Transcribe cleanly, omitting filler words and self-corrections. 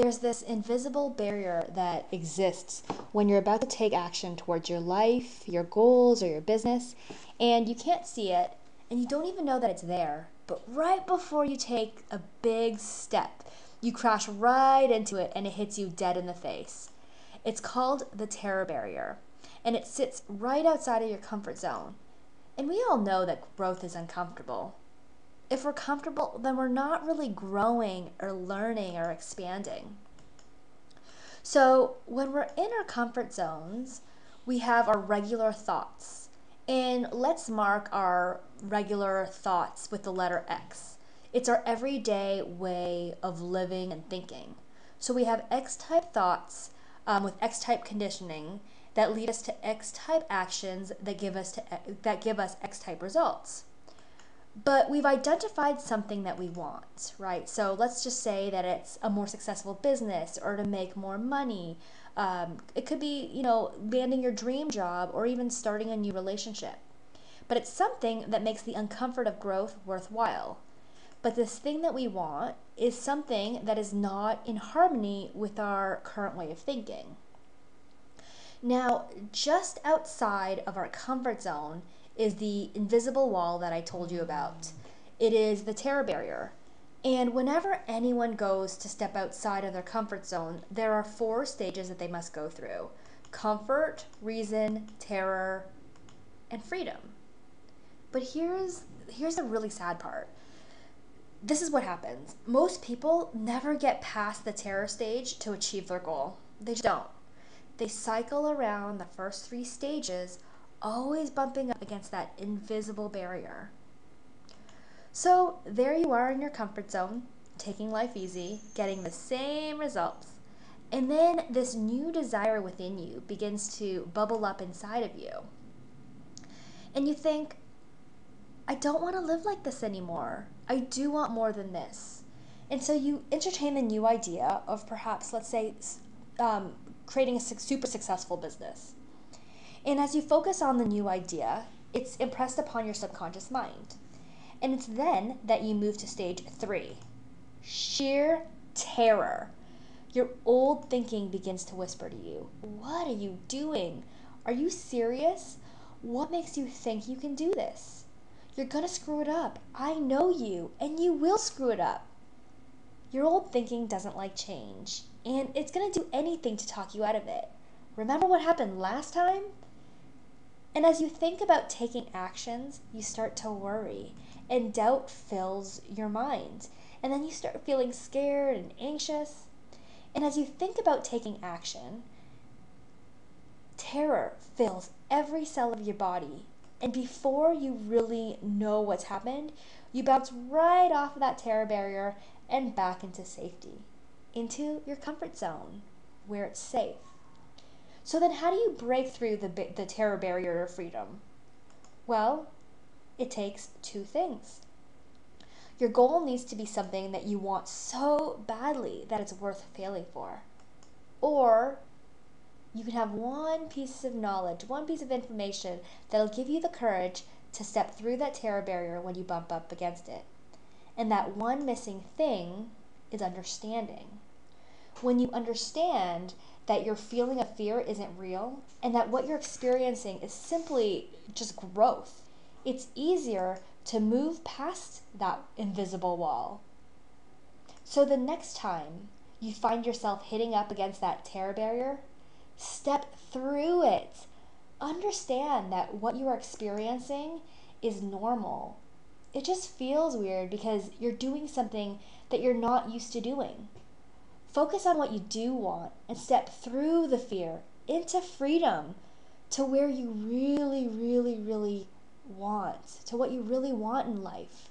There's this invisible barrier that exists when you're about to take action towards your life, your goals, or your business, and you can't see it, and you don't even know that it's there. But right before you take a big step, you crash right into it and it hits you dead in the face. It's called the terror barrier, and it sits right outside of your comfort zone. And we all know that growth is uncomfortable. If we're comfortable, then we're not really growing or learning or expanding. So, when we're in our comfort zones, we have our regular thoughts. And let's mark our regular thoughts with the letter X. It's our everyday way of living and thinking. So, we have X type thoughts with X type conditioning that lead us to X type actions that give us X type results. But we've identified something that we want, right? So let's just say that it's a more successful business or to make more money. It could be, landing your dream job or even starting a new relationship. But it's something that makes the uncomfort of growth worthwhile. But this thing that we want is something that is not in harmony with our current way of thinking. Now, just outside of our comfort zone is the invisible wall that I told you about. It is the terror barrier. And whenever anyone goes to step outside of their comfort zone, there are 4 stages that they must go through: comfort, reason, terror, and freedom. But here's the really sad part. This is what happens. Most people never get past the terror stage to achieve their goal. They just don't. They cycle around the first 3 stages, always bumping up against that invisible barrier. So there you are in your comfort zone, taking life easy, getting the same results. And then this new desire within you begins to bubble up inside of you. And you think, I don't want to live like this anymore. I do want more than this. And so you entertain the new idea of perhaps, let's say, creating a super successful business. And as you focus on the new idea, it's impressed upon your subconscious mind. And it's then that you move to stage 3, sheer terror. Your old thinking begins to whisper to you, what are you doing? Are you serious? What makes you think you can do this? You're gonna screw it up. I know you, and you will screw it up. Your old thinking doesn't like change, and it's gonna do anything to talk you out of it. Remember what happened last time? And as you think about taking actions, you start to worry, and doubt fills your mind. And then you start feeling scared and anxious. And as you think about taking action, terror fills every cell of your body. And before you really know what's happened, you bounce right off of that terror barrier and back into safety, into your comfort zone, where it's safe. So then how do you break through the terror barrier of freedom? Well, it takes 2 things. Your goal needs to be something that you want so badly that it's worth failing for. Or you can have one piece of knowledge, one piece of information that'll give you the courage to step through that terror barrier when you bump up against it. And that one missing thing is understanding. When you understand that your feeling of fear isn't real and that what you're experiencing is simply just growth, it's easier to move past that invisible wall. So the next time you find yourself hitting up against that terror barrier, step through it. Understand that what you are experiencing is normal. It just feels weird because you're doing something that you're not used to doing. Focus on what you do want and step through the fear into freedom, to where you really, really, really want, to what you really want in life.